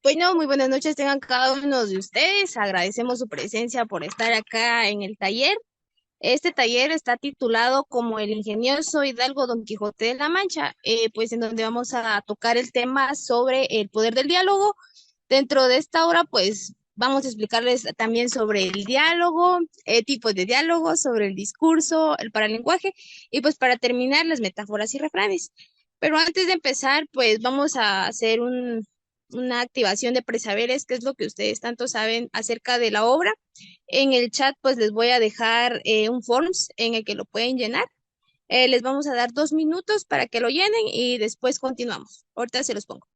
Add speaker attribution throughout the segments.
Speaker 1: Bueno, muy buenas noches tengan cada uno de ustedes. Agradecemos su presencia por estar acá en el taller. Este taller está titulado como El ingenioso Hidalgo Don Quijote de la Mancha, pues en donde vamos a tocar el tema sobre el poder del diálogo. Dentro de esta hora, pues vamos a explicarles también sobre el diálogo, tipos de diálogo, sobre el discurso, el paralenguaje y pues para terminar las metáforas y refranes. Pero antes de empezar, pues vamos a hacer una activación de presaberes, que es lo que ustedes tanto saben acerca de la obra. En el chat, pues les voy a dejar un forms en el que lo pueden llenar. Les vamos a dar 2 minutos para que lo llenen y después continuamos. Ahorita se los pongo.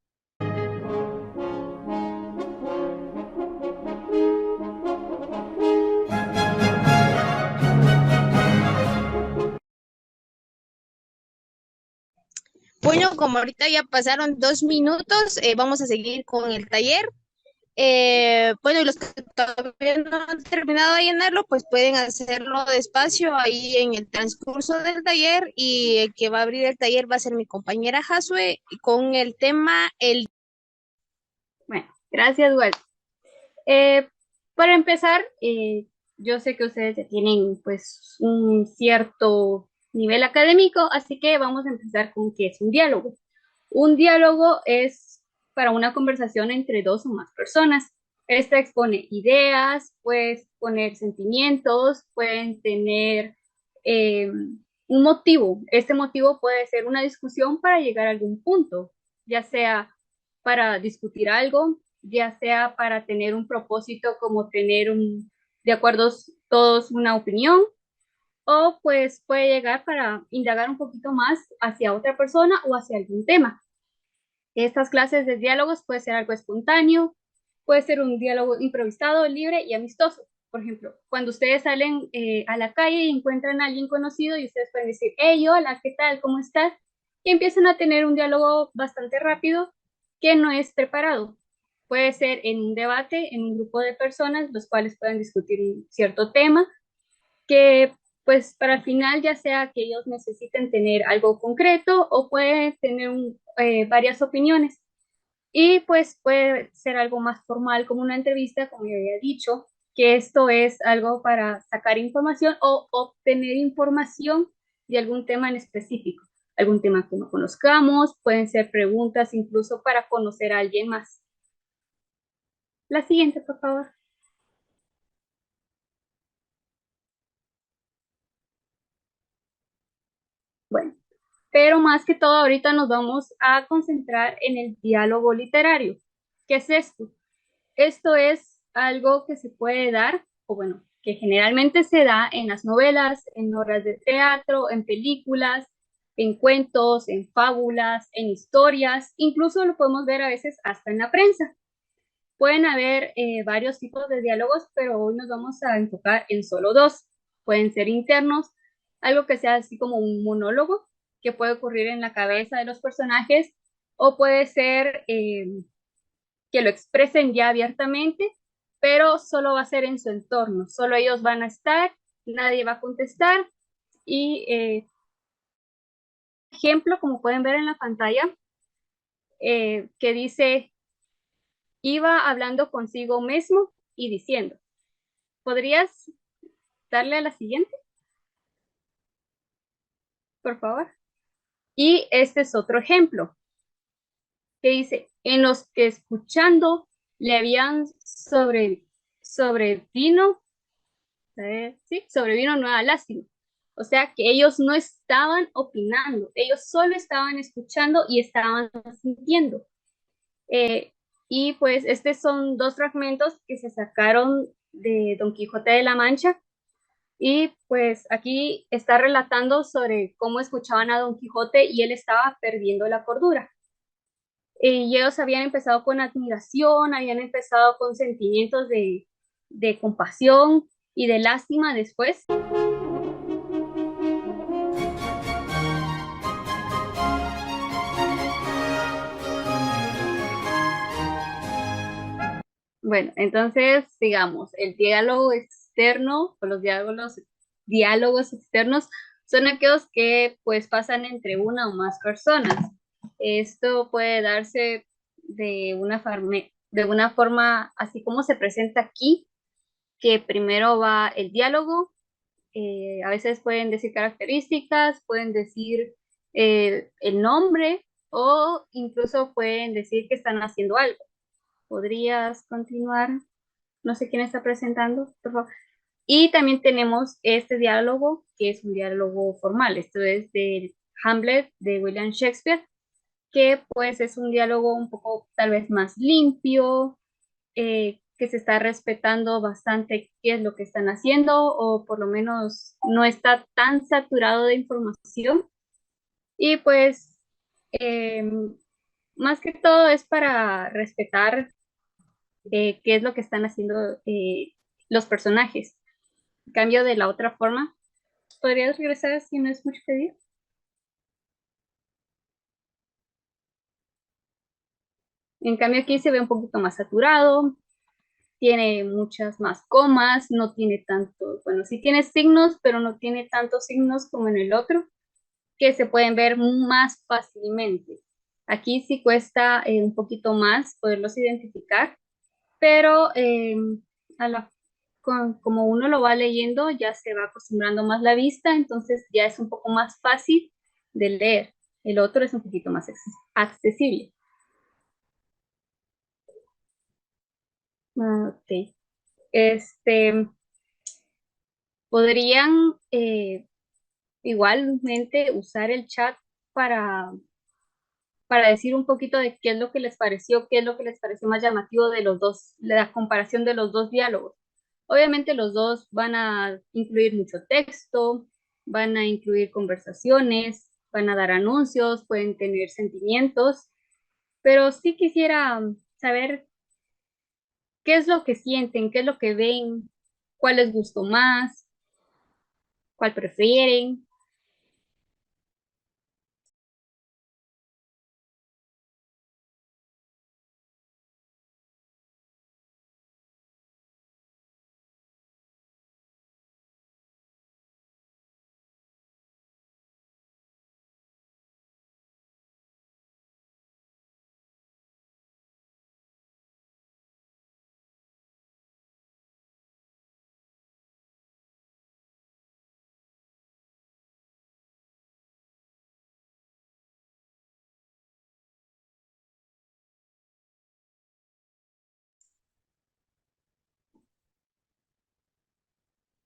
Speaker 1: Bueno, como ahorita ya pasaron 2 minutos, vamos a seguir con el taller. Bueno, y los que todavía no han terminado de llenarlo, pues pueden hacerlo despacio ahí en el transcurso del taller y el que va a abrir el taller va a ser mi compañera Hasue con el tema el...
Speaker 2: Bueno, gracias, Walt. Eh, para empezar, yo sé que ustedes ya tienen pues un cierto nivel académico, así que vamos a empezar con qué es un diálogo. Un diálogo es para una conversación entre dos o más personas. Esta expone ideas, puede exponer sentimientos, pueden tener un motivo. Este motivo puede ser una discusión para llegar a algún punto, ya sea para discutir algo, ya sea para tener un propósito como tener de acuerdo todos una opinión, o pues puede llegar para indagar un poquito más hacia otra persona o hacia algún tema. Estas clases de diálogos puede ser algo espontáneo, puede ser un diálogo improvisado, libre y amistoso. Por ejemplo, cuando ustedes salen a la calle y encuentran a alguien conocido y ustedes pueden decir, hey, hola, ¿qué tal? ¿Cómo estás? Y empiezan a tener un diálogo bastante rápido que no es preparado. Puede ser en un debate, en un grupo de personas, los cuales puedan discutir un cierto tema que pues para el final ya sea que ellos necesiten tener algo concreto o pueden tener varias opiniones. Y pues puede ser algo más formal como una entrevista, como ya había dicho, que esto es algo para sacar información o obtener información de algún tema en específico, algún tema que no conozcamos, pueden ser preguntas incluso para conocer a alguien más. La siguiente, por favor. Bueno, pero más que todo ahorita nos vamos a concentrar en el diálogo literario. ¿Qué es esto? Esto es algo que se puede dar, o bueno, que generalmente se da en las novelas, en obras de teatro, en películas, en cuentos, en fábulas, en historias, incluso lo podemos ver a veces hasta en la prensa. Pueden haber varios tipos de diálogos, pero hoy nos vamos a enfocar en solo dos. Pueden ser internos, algo que sea así como un monólogo que puede ocurrir en la cabeza de los personajes, o puede ser que lo expresen ya abiertamente, pero solo va a ser en su entorno. Solo ellos van a estar, nadie va a contestar. Y ejemplo, como pueden ver en la pantalla, que dice, iba hablando consigo mismo y diciendo, ¿podrías darle a la siguiente, por favor? Y este es otro ejemplo, que dice, en los que escuchando le habían sobrevino, ¿sí? Sobrevino nueva lástima. O sea que ellos no estaban opinando, ellos solo estaban escuchando y estaban sintiendo. Eh, y pues estos son dos fragmentos que se sacaron de Don Quijote de la Mancha. Y pues aquí está relatando sobre cómo escuchaban a Don Quijote y él estaba perdiendo la cordura. Y ellos habían empezado con admiración, habían empezado con sentimientos de compasión y de lástima después. Bueno, entonces, digamos, el diálogo externo o los diálogos externos son aquellos que pues pasan entre una o más personas. Esto puede darse de una de una forma así como se presenta aquí, que primero va el diálogo, a veces pueden decir características, pueden decir el nombre o incluso pueden decir que están haciendo algo. ¿Podrías continuar? No sé quién está presentando, por favor. Y también tenemos este diálogo, que es un diálogo formal. Esto es de Hamlet de William Shakespeare, que pues es un diálogo un poco tal vez más limpio, que se está respetando bastante qué es lo que están haciendo, o por lo menos no está tan saturado de información. Y pues eh, más que todo es para respetar qué es lo que están haciendo los personajes. En cambio de la otra forma, ¿podrías regresar si no es mucho pedir? En cambio aquí se ve un poquito más saturado, tiene muchas más comas, no tiene tanto, bueno, sí tiene signos, pero no tiene tantos signos como en el otro, que se pueden ver más fácilmente. Aquí sí cuesta un poquito más poderlos identificar, pero como uno lo va leyendo, ya se va acostumbrando más la vista, entonces ya es un poco más fácil de leer. El otro es un poquito más accesible. Ok. Este, podrían igualmente usar el chat para, para decir un poquito de qué es lo que les pareció, qué es lo que les pareció más llamativo de los dos, la comparación de los dos diálogos. Obviamente los dos van a incluir mucho texto, van a incluir conversaciones, van a dar anuncios, pueden tener sentimientos, pero sí quisiera saber qué es lo que sienten, qué es lo que ven, cuál les gustó más, cuál prefieren.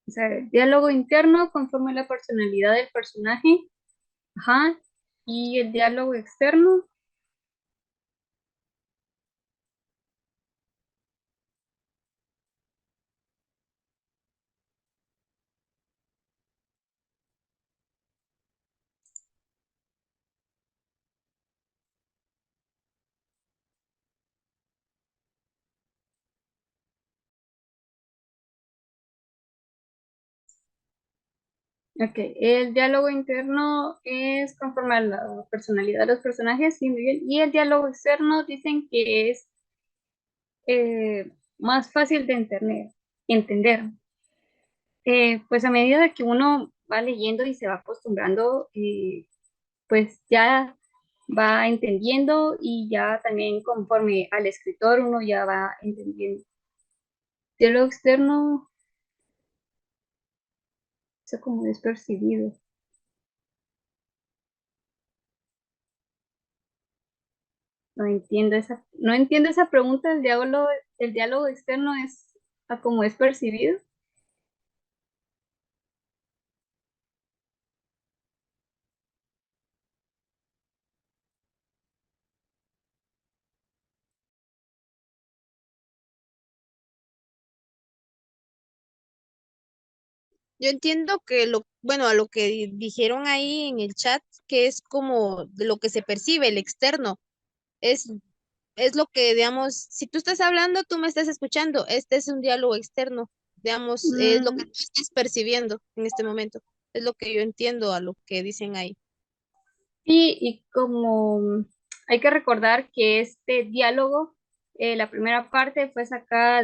Speaker 2: O sea, el diálogo interno conforme a la personalidad del personaje, ajá, y el diálogo externo. Ok, el diálogo interno es conforme a la personalidad de los personajes, sí, muy bien. Y el diálogo externo dicen que es más fácil de entender. Pues a medida que uno va leyendo y se va acostumbrando, pues ya va entendiendo y ya también conforme al escritor uno ya va entendiendo. Diálogo externo, eso como despercibido. No entiendo esa pregunta, el diálogo externo es a cómo es percibido.
Speaker 1: Yo entiendo que bueno, a lo que dijeron ahí en el chat, que es como de lo que se percibe, el externo, es, es lo que, digamos, si tú estás hablando, tú me estás escuchando, este es un diálogo externo, digamos, es lo que
Speaker 2: Mm,
Speaker 1: tú estás percibiendo en este momento, es lo que yo entiendo a lo que dicen ahí.
Speaker 2: sí, y como hay que recordar que este diálogo, la primera parte fue sacada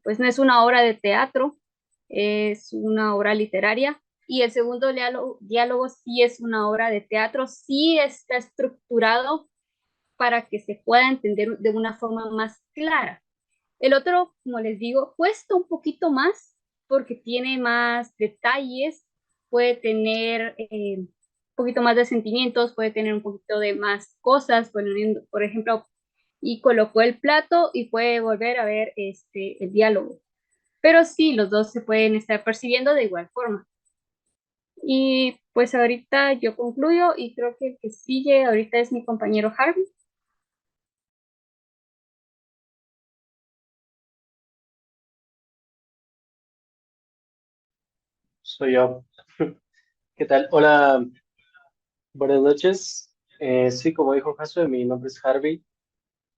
Speaker 2: pues no es una obra de teatro, es una obra literaria, y el segundo diálogo sí es una obra de teatro, sí está estructurado para que se pueda entender de una forma más clara. El otro, como les digo, cuesta un poquito más porque tiene más detalles, puede tener un poquito más de sentimientos, puede tener un poquito de más cosas, por ejemplo, y colocó el plato y puede volver a ver el diálogo. Pero sí, los dos se pueden estar percibiendo de igual forma. Y pues ahorita yo concluyo y creo que el que sigue ahorita es mi compañero Harvey.
Speaker 3: Soy yo. ¿Qué tal? Hola, buenas noches. Sí, como dijo Josué, mi nombre es Harvey.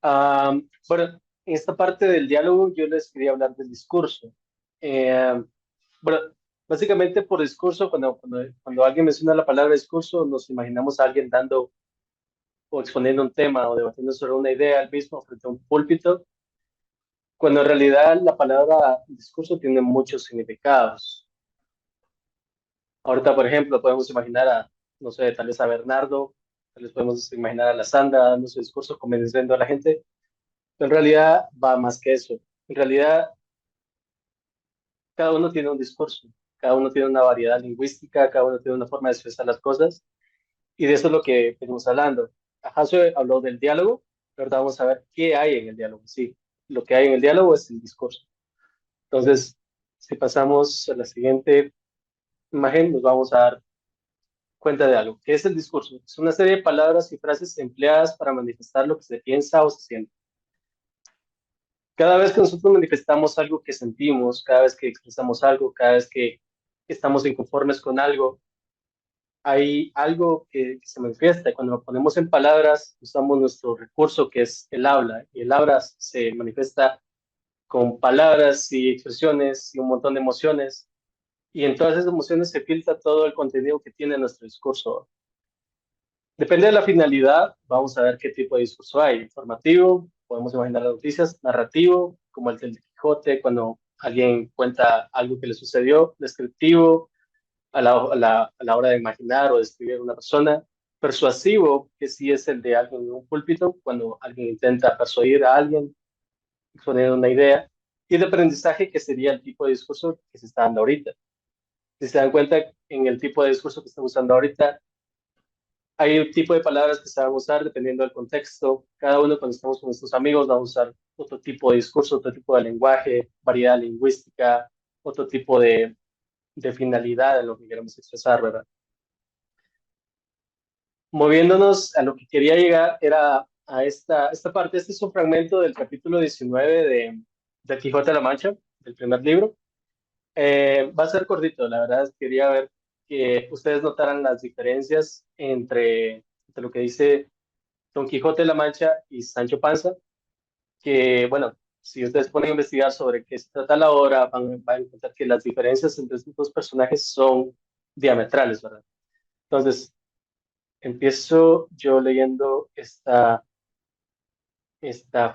Speaker 3: Bueno, en esta parte del diálogo yo les quería hablar del discurso. Eh, bueno, básicamente por discurso, cuando alguien menciona la palabra discurso, nos imaginamos a alguien dando o exponiendo un tema o debatiendo sobre una idea al mismo frente a un púlpito, cuando en realidad la palabra discurso tiene muchos significados. Ahorita, por ejemplo, podemos imaginar no sé, tal vez a Bernardo, tal vez podemos imaginar a la Sandra dando su discurso convenciendo a la gente, pero en realidad va más que eso. En realidad, cada uno tiene un discurso, cada uno tiene una variedad lingüística, cada uno tiene una forma de expresar las cosas, y de eso es lo que venimos hablando. Josué habló del diálogo, pero ahora vamos a ver qué hay en el diálogo. Sí, lo que hay en el diálogo es el discurso. Entonces, si pasamos a la siguiente imagen, nos vamos a dar cuenta de algo. ¿Qué es el discurso? Es una serie de palabras y frases empleadas para manifestar lo que se piensa o se siente. Cada vez que nosotros manifestamos algo que sentimos, cada vez que expresamos algo, cada vez que estamos inconformes con algo, hay algo que se manifiesta. Cuando lo ponemos en palabras, usamos nuestro recurso que es el habla. Y el habla se manifiesta con palabras y expresiones y un montón de emociones. Y en todas esas emociones se filtra todo el contenido que tiene nuestro discurso. Depende de la finalidad, vamos a ver qué tipo de discurso hay. Informativo, podemos imaginar las noticias, narrativo, como el del Quijote, cuando alguien cuenta algo que le sucedió, descriptivo, a la hora de imaginar o describir una persona, persuasivo, que sí es el de alguien en un púlpito, cuando alguien intenta persuadir a alguien, exponiendo una idea, y de aprendizaje, que sería el tipo de discurso que se está dando ahorita. Si se dan cuenta, en el tipo de discurso que estamos usando ahorita, hay un tipo de palabras que se van a usar dependiendo del contexto. Cada uno cuando estamos con nuestros amigos va a usar otro tipo de discurso, otro tipo de lenguaje, variedad lingüística, otro tipo de finalidad en lo que queremos expresar, ¿verdad? Moviéndonos a lo que quería llegar era a esta parte. Este es un fragmento del capítulo 19 de Quijote de la Mancha, del primer libro. Va a ser cortito, la verdad. Quería ver que ustedes notaran las diferencias entre lo que dice Don Quijote de la Mancha y Sancho Panza, que, bueno, si ustedes ponen a investigar sobre qué se trata la obra, van a encontrar que las diferencias entre estos dos personajes son diametrales, ¿verdad? Entonces, empiezo yo leyendo esta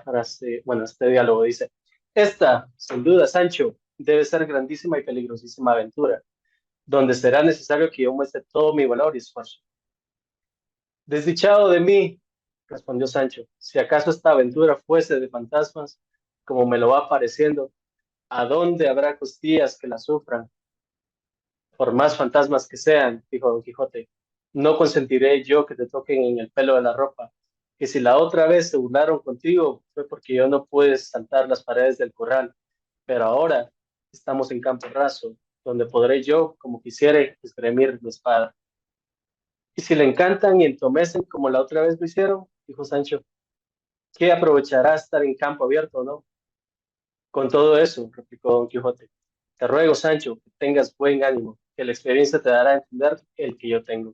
Speaker 3: frase, bueno, este diálogo dice: esta, sin duda, Sancho, debe ser grandísima y peligrosísima aventura, donde será necesario que yo muestre todo mi valor y esfuerzo. Desdichado de mí, respondió Sancho, si acaso esta aventura fuese de fantasmas, como me lo va pareciendo, ¿a dónde habrá costillas que la sufran? Por más fantasmas que sean, dijo Don Quijote, no consentiré yo que te toquen en el pelo de la ropa, que si la otra vez se burlaron contigo fue porque yo no pude saltar las paredes del corral, pero ahora estamos en campo raso, donde podré yo, como quisiera, esgrimir mi espada. Y si le encantan y entomecen como la otra vez lo hicieron, dijo Sancho, ¿qué aprovechará estar en campo abierto, no? Con todo eso, replicó Don Quijote, te ruego, Sancho, que tengas buen ánimo, que la experiencia te dará a entender el que yo tengo.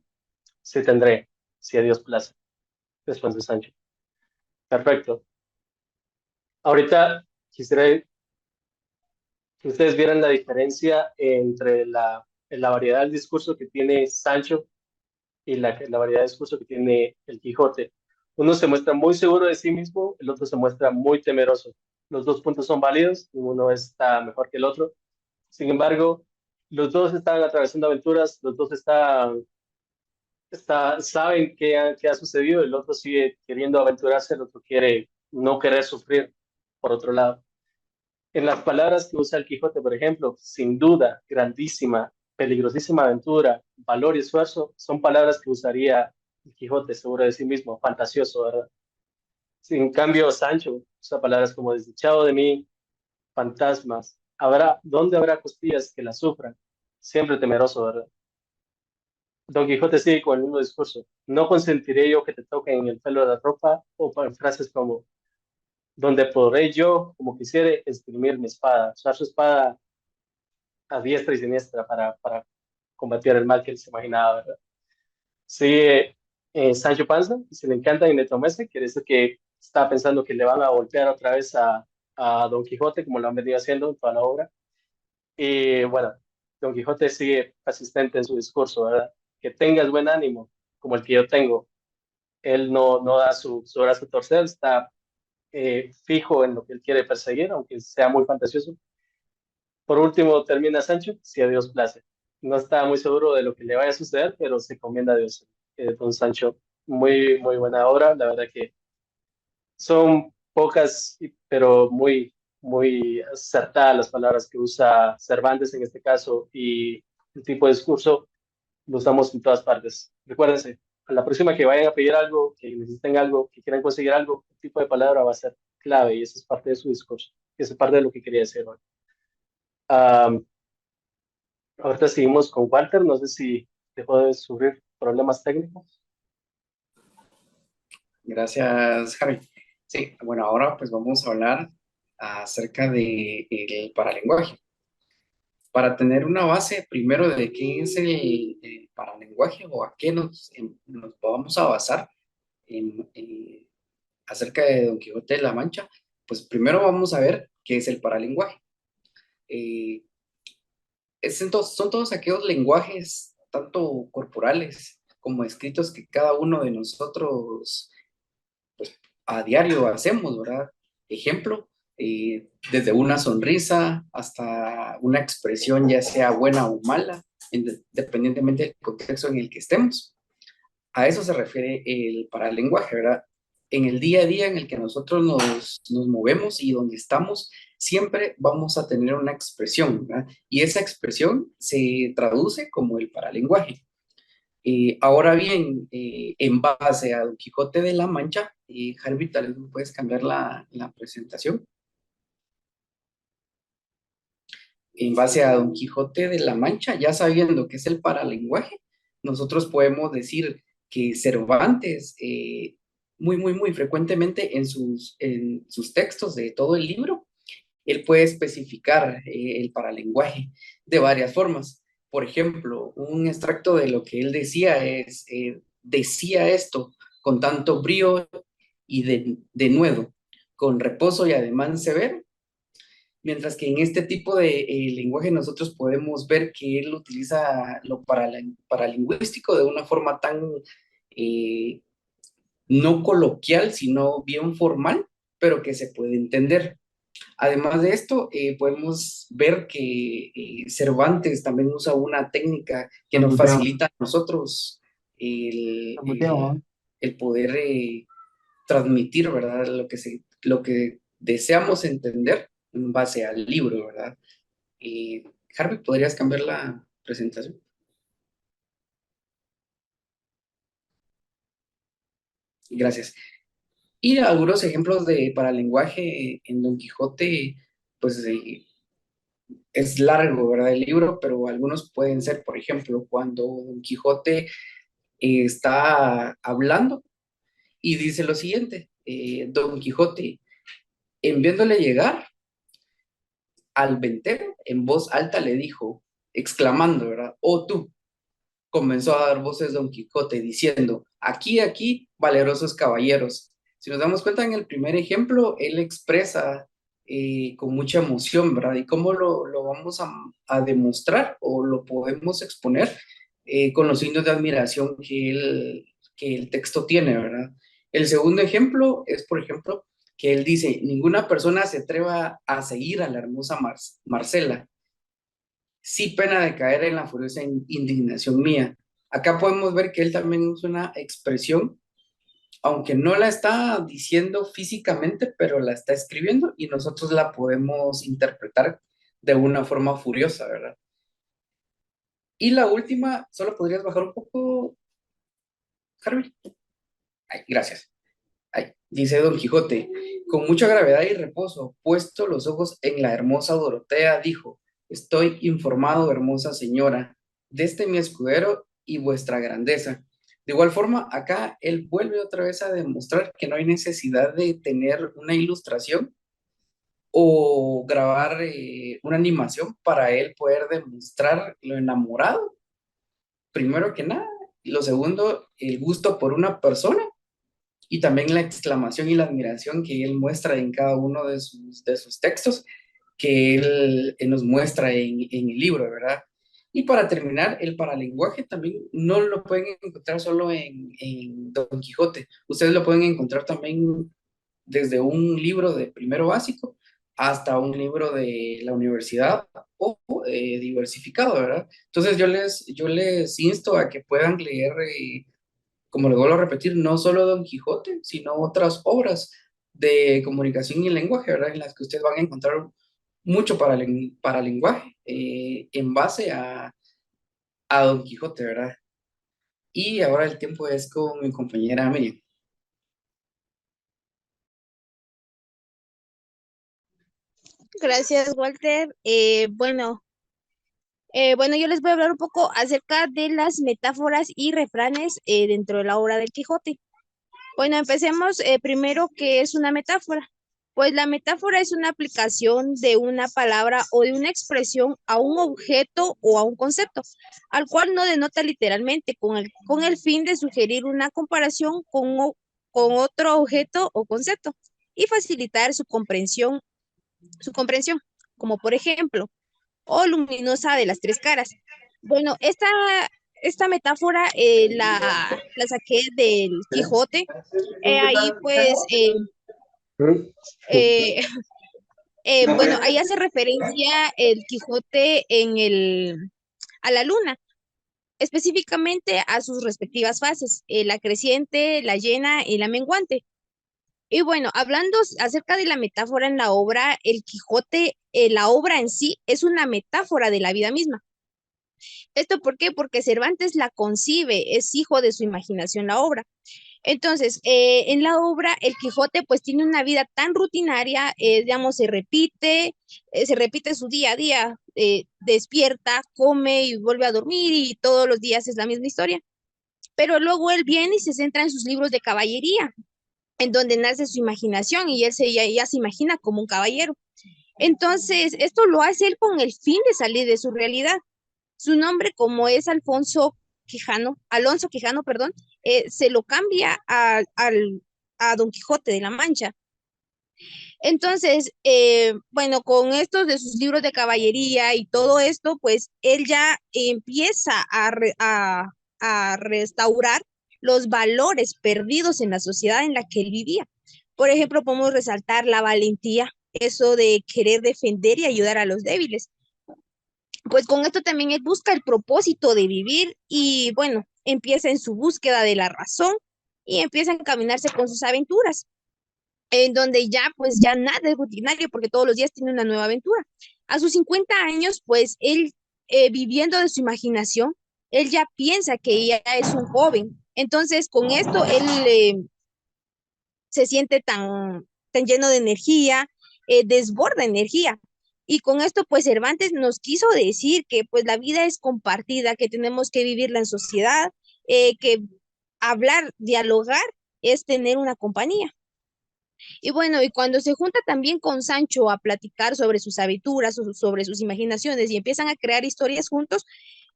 Speaker 3: Sí tendré, si a Dios place, respondió Sancho. Perfecto. Ahorita quisiera que ustedes vieran la diferencia entre la variedad del discurso que tiene Sancho y la variedad de discurso que tiene el Quijote. Uno se muestra muy seguro de sí mismo, el otro se muestra muy temeroso. Los dos puntos son válidos, uno está mejor que el otro. Sin embargo, los dos están atravesando aventuras, los dos están saben qué ha sucedido, el otro sigue queriendo aventurarse, el otro quiere no querer sufrir, por otro lado. En las palabras que usa el Quijote, por ejemplo, sin duda, grandísima, peligrosísima aventura, valor y esfuerzo, son palabras que usaría el Quijote, seguro de sí mismo, fantasioso, ¿verdad? En cambio, Sancho usa palabras como desdichado de mí, fantasmas, ¿dónde habrá costillas que la sufran? Siempre temeroso, ¿verdad? Don Quijote sigue con el mismo discurso. No consentiré yo que te toquen en el pelo de la ropa, o para frases como, donde podré yo, como quisiere, esgrimir mi espada, usar su espada a diestra y siniestra para combatir el mal que él se imaginaba, ¿verdad? Sigue Sancho Panza, y se le encanta y le Tomese, que dice que está pensando que le van a golpear otra vez a Don Quijote, como lo han venido haciendo en toda la obra. Y bueno, Don Quijote sigue persistente en su discurso, ¿verdad? Que tengas buen ánimo, como el que yo tengo. Él no da su brazo a torcer, está fijo en lo que él quiere perseguir, aunque sea muy fantasioso. Por último, termina Sancho, si a Dios place. No está muy seguro de lo que le vaya a suceder, pero se encomienda a Dios. Don Sancho, muy, muy buena obra. La verdad que son pocas, pero muy, muy acertadas las palabras que usa Cervantes en este caso, y el tipo de discurso lo usamos en todas partes. Recuérdense, a la próxima que vayan a pedir algo, que necesiten algo, que quieran conseguir algo, el tipo de palabra va a ser clave, y eso es parte de su discurso. Eso es parte de lo que quería decir hoy. Um, Ahorita seguimos con Walter. No sé si dejó de sufrir problemas técnicos.
Speaker 4: Gracias, Javi. Sí, bueno, ahora pues vamos a hablar acerca del paralenguaje. Para tener una base, primero, de qué es el paralenguaje o a qué nos vamos a basar acerca de Don Quijote de la Mancha, pues primero vamos a ver qué es el paralenguaje. Eh, son todos aquellos lenguajes, tanto corporales como escritos, que cada uno de nosotros pues, a diario hacemos, ¿verdad? Ejemplo, desde una sonrisa hasta una expresión, ya sea buena o mala, independientemente del contexto en el que estemos. A eso se refiere el paralenguaje, ¿verdad? En el día a día en el que nosotros nos movemos y donde estamos, siempre vamos a tener una expresión, ¿verdad? Y esa expresión se traduce como el paralenguaje. Ahora bien, en base a Don Quijote de la Mancha, Harvey, tal vez me puedes cambiar la presentación. En base a Don Quijote de la Mancha, ya sabiendo qué es el paralenguaje, nosotros podemos decir que Cervantes, muy frecuentemente en sus textos de todo el libro, él puede especificar el paralenguaje de varias formas. Por ejemplo, un extracto de lo que él decía es, decía esto con tanto brío y denuedo, con reposo y ademán severo, mientras que en este tipo de lenguaje nosotros podemos ver que él utiliza lo paralingüístico de una forma tan eh, no coloquial, sino bien formal, pero que se puede entender. Además de esto, podemos ver que Cervantes también usa una técnica que nos facilita a nosotros el poder transmitir, ¿verdad? Lo que deseamos entender en base al libro, ¿verdad? Harvey, ¿podrías cambiar la presentación? Gracias. Y algunos ejemplos de paralenguaje en Don Quijote, pues es largo, ¿verdad? El libro, pero algunos pueden ser, por ejemplo, cuando Don Quijote está hablando y dice lo siguiente, Don Quijote, en viéndole llegar al ventero, en voz alta le dijo, exclamando, ¿verdad? Oh tú, comenzó a dar voces Don Quijote diciendo, aquí, aquí, valerosos caballeros. Si nos damos cuenta en el primer ejemplo, él expresa con mucha emoción, ¿verdad? ¿Y cómo lo vamos a demostrar o lo podemos exponer? Con los signos de admiración que el texto tiene, ¿verdad? El segundo ejemplo es, por ejemplo, que él dice, ninguna persona se atreva a seguir a la hermosa Marcela, sí pena de caer en la furiosa indignación mía. Acá podemos ver que él también usa una expresión, aunque no la está diciendo físicamente, pero la está escribiendo y nosotros la podemos interpretar de una forma furiosa, ¿verdad? Y la última, solo podrías bajar un poco, Harvey. Ay, gracias. Ay, dice Don Quijote, con mucha gravedad y reposo, puesto los ojos en la hermosa Dorotea, dijo, estoy informado, hermosa señora, de este mi escudero y vuestra grandeza. De igual forma, acá él vuelve otra vez a demostrar que no hay necesidad de tener una ilustración o grabar una animación para él poder demostrar lo enamorado, primero que nada, y lo segundo, el gusto por una persona y también la exclamación y la admiración que él muestra en cada uno de sus textos que él nos muestra en el libro, ¿verdad? Y para terminar, el paralenguaje también no lo pueden encontrar solo en Don Quijote, ustedes lo pueden encontrar también desde un libro de primero básico hasta un libro de la universidad o diversificado, ¿verdad? Entonces yo les insto a que puedan leer como le vuelvo a repetir, no solo Don Quijote, sino otras obras de comunicación y lenguaje, ¿verdad? En las que ustedes van a encontrar mucho para lenguaje en base a Don Quijote, ¿verdad? Y ahora el tiempo es con mi compañera Miriam.
Speaker 1: Gracias, Walter. Bueno, yo les voy a hablar un poco acerca de las metáforas y refranes dentro de la obra del Quijote. Bueno, empecemos primero, ¿qué es una metáfora? Pues la metáfora es una aplicación de una palabra o de una expresión a un objeto o a un concepto, al cual no denota literalmente, con el fin de sugerir una comparación con otro objeto o concepto y facilitar su comprensión, como por ejemplo, o luminosa de las tres caras. Bueno, esta metáfora la saqué del Quijote. Ahí pues, eh, bueno, ahí hace referencia el Quijote a la luna, específicamente a sus respectivas fases, la creciente, la llena y la menguante. Y bueno, hablando acerca de la metáfora en la obra, el Quijote, la obra en sí es una metáfora de la vida misma. ¿Esto por qué? Porque Cervantes la concibe, es hijo de su imaginación la obra. Entonces, en la obra, el Quijote pues tiene una vida tan rutinaria, digamos, se repite su día a día, despierta, come y vuelve a dormir y todos los días es la misma historia. Pero luego él viene y se centra en sus libros de caballería, en donde nace su imaginación y ya se imagina como un caballero. Entonces, esto lo hace él con el fin de salir de su realidad. Su nombre, como es Alonso Quijano, perdón, se lo cambia a Don Quijote de la Mancha. Entonces, bueno, con estos de sus libros de caballería y todo esto, pues él ya empieza a restaurar los valores perdidos en la sociedad en la que él vivía. Por ejemplo, podemos resaltar la valentía, eso de querer defender y ayudar a los débiles. Pues con esto también él busca el propósito de vivir y bueno, empieza en su búsqueda de la razón y empieza a encaminarse con sus aventuras, en donde ya pues ya nada es rutinario porque todos los días tiene una nueva aventura. A sus 50 años, pues él viviendo de su imaginación, él ya piensa que ya es un joven. Entonces, con esto él se siente tan lleno de energía, desborda energía. Y con esto, pues Cervantes nos quiso decir que pues la vida es compartida, que tenemos que vivirla en sociedad, que hablar, dialogar es tener una compañía. Y bueno, y cuando se junta también con Sancho a platicar sobre sus aventuras, sobre sus imaginaciones y empiezan a crear historias juntos,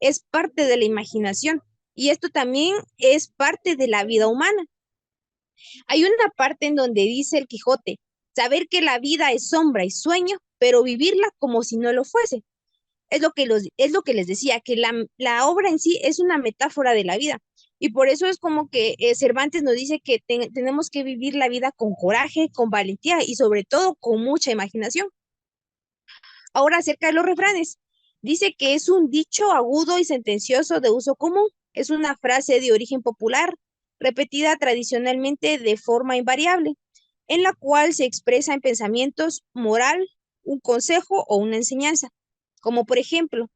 Speaker 1: es parte de la imaginación. Y esto también es parte de la vida humana. Hay una parte en donde dice el Quijote, saber que la vida es sombra y sueño, pero vivirla como si no lo fuese. Es lo que les decía, que la obra en sí es una metáfora de la vida. Y por eso es como que Cervantes nos dice que tenemos que vivir la vida con coraje, con valentía y sobre todo con mucha imaginación. Ahora acerca de los refranes. Dice que es un dicho agudo y sentencioso de uso común, Es una frase de origen popular, repetida tradicionalmente de forma invariable, en la cual se expresa en pensamientos moral, un consejo o una enseñanza, como por ejemplo,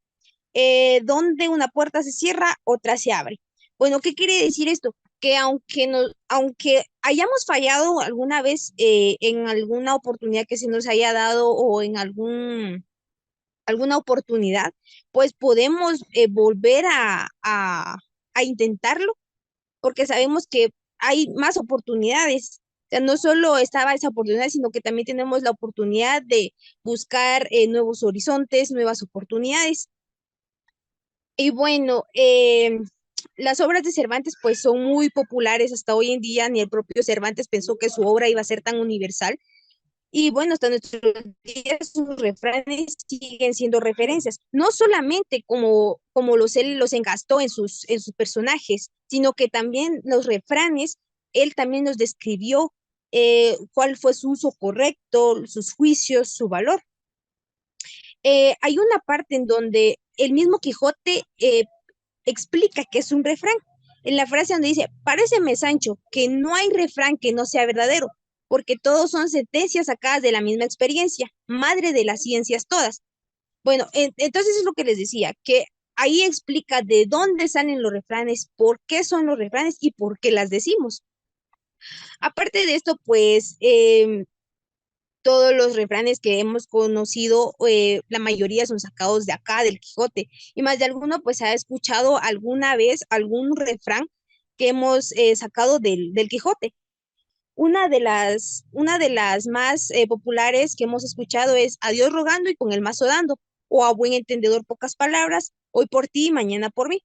Speaker 1: donde una puerta se cierra, otra se abre. Bueno, ¿qué quiere decir esto? Que aunque hayamos fallado alguna vez en alguna oportunidad que se nos haya dado o en alguna oportunidad, pues podemos volver a intentarlo, porque sabemos que hay más oportunidades. O sea, no solo estaba esa oportunidad, sino que también tenemos la oportunidad de buscar nuevos horizontes, nuevas oportunidades. Y bueno, las obras de Cervantes pues son muy populares hasta hoy en día, ni el propio Cervantes pensó que su obra iba a ser tan universal. Y bueno, hasta nuestros días sus refranes siguen siendo referencias, no solamente como él los engastó en sus personajes, sino que también los refranes, él también nos describió cuál fue su uso correcto, sus juicios, su valor. Hay una parte en donde el mismo Quijote explica que es un refrán. En la frase donde dice, paréceme, Sancho, que no hay refrán que no sea verdadero, porque todos son sentencias sacadas de la misma experiencia, madre de las ciencias todas. Bueno, entonces es lo que les decía, que ahí explica de dónde salen los refranes, por qué son los refranes y por qué las decimos. Aparte de esto, pues todos los refranes que hemos conocido, la mayoría son sacados de acá, del Quijote, y más de alguno pues ha escuchado alguna vez algún refrán que hemos sacado del Quijote. Una de las más populares que hemos escuchado es a Dios rogando y con el mazo dando, o a buen entendedor pocas palabras, hoy por ti, mañana por mí.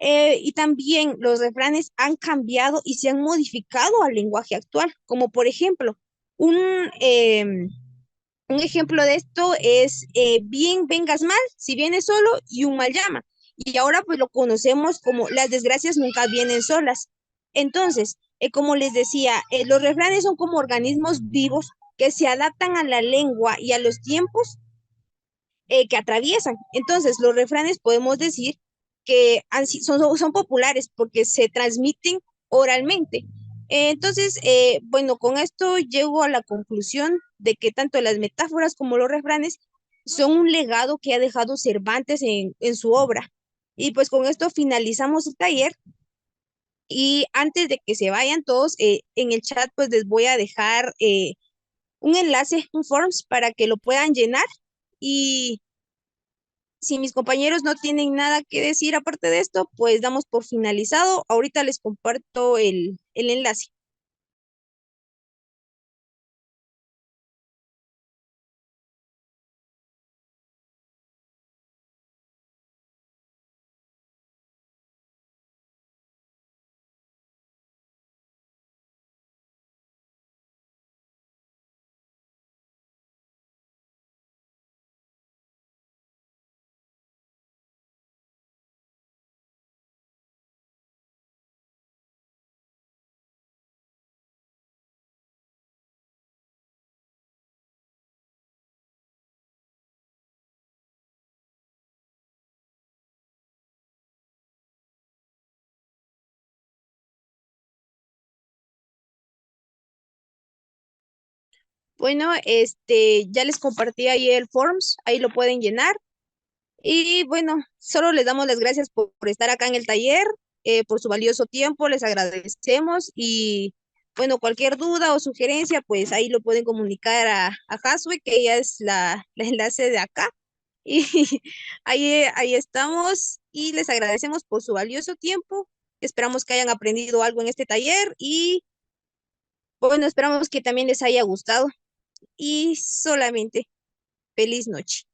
Speaker 1: Y también los refranes han cambiado y se han modificado al lenguaje actual, como por ejemplo, un, eh, un ejemplo de esto es bien vengas mal, si vienes solo y un mal llama. Y ahora pues lo conocemos como las desgracias nunca vienen solas. Entonces, como les decía, los refranes son como organismos vivos que se adaptan a la lengua y a los tiempos que atraviesan. Entonces, los refranes podemos decir que son populares porque se transmiten oralmente. Entonces, bueno, con esto llego a la conclusión de que tanto las metáforas como los refranes son un legado que ha dejado Cervantes en su obra. Y pues con esto finalizamos el taller. Y antes de que se vayan todos, en el chat pues les voy a dejar un enlace, un forms para que lo puedan llenar. Y si mis compañeros no tienen nada que decir aparte de esto, pues damos por finalizado. Ahorita les comparto el enlace. Bueno, ya les compartí ahí el forms, ahí lo pueden llenar. Y bueno, solo les damos las gracias por estar acá en el taller, por su valioso tiempo, les agradecemos y bueno, cualquier duda o sugerencia, pues ahí lo pueden comunicar a Haswe, que ella es la enlace de acá. Y ahí estamos y les agradecemos por su valioso tiempo. Esperamos que hayan aprendido algo en este taller y bueno, esperamos que también les haya gustado y solamente feliz noche.